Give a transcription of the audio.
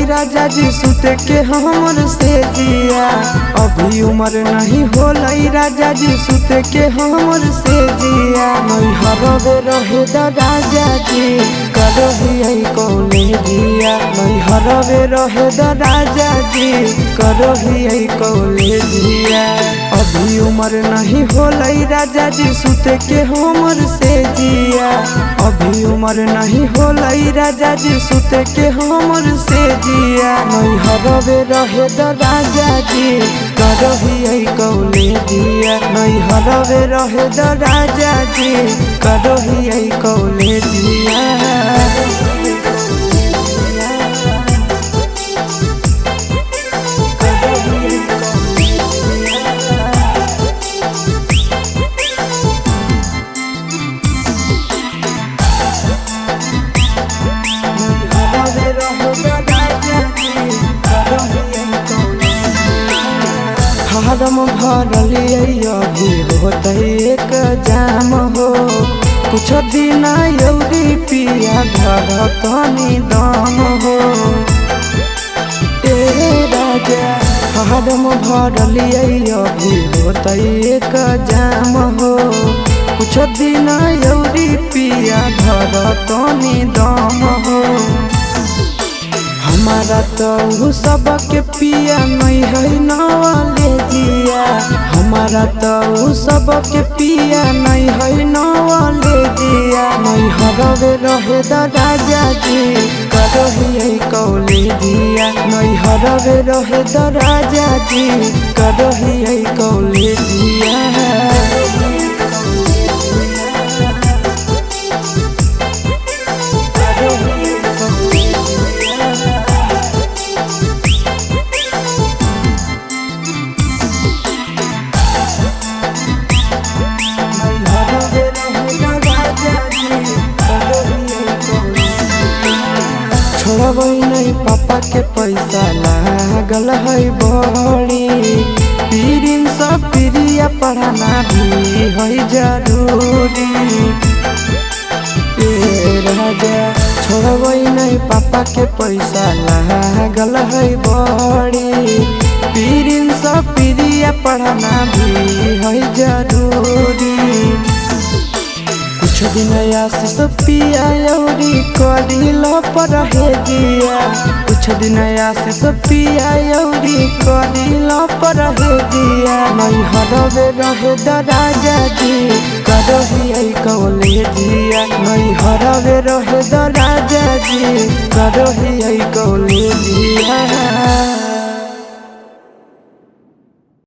राजा जी सुते के हमर से जिया। अभी उम्र नहीं होलई राजा जी सुते के हमर से जिया। नहीं हरवे रहे द राजा जी करही कॉलेजिया। नहीं हरवे रहे द राजा जी करही कॉलेजिया। अभी उम्र नहीं होलई राजा जी सुते के हमर से जिया। अभी उम्र नहीं होलई राजा जी सुते के हमर से जिया। नहीं हरवे रहे द राजा जी करही कॉलेजिया। नहीं हरवे रहे द राजा जी करही कॉलेजिया। फारम भरलिए अभी होते एक जाम हो। कुछ दिन यौरी पिया घर तनी दाम हो। ए राजा फारम भरलिए अभी होते एक जाम हो। कुछ दिन यौरी पिया घर तनी दाम हो। हमारा तो सबके पिया नहीं है नवाले जिया। हमारा तो सबके पिया नहीं है नवाले जिया। नहीं हरवे रहे द राजा जी करही कॉलेजिया। नहीं हरवे रहे द राजा जी करही कॉलेजिया। छोड़बई नहीं पापा के पैसा लागल है बड़ी। पीरिन सब प्रिया पढ़ाना भी है जरूरी। ए राजा छोड़बई नहीं पापा के पैसा लागल है बड़ी। पीरिन सब प्रिया पढ़ाना भी है जरूरी। कुछ दिन आशीष पिया यौरी करिल रहे जिया। कुछ दिन आशीष पिया यौरी करिल रहे जिया। नहीं हरवे रहे द राजा जी करही कॉलेजिया। नहीं हरवे रहे द राजा जी करही कॉलेजिया।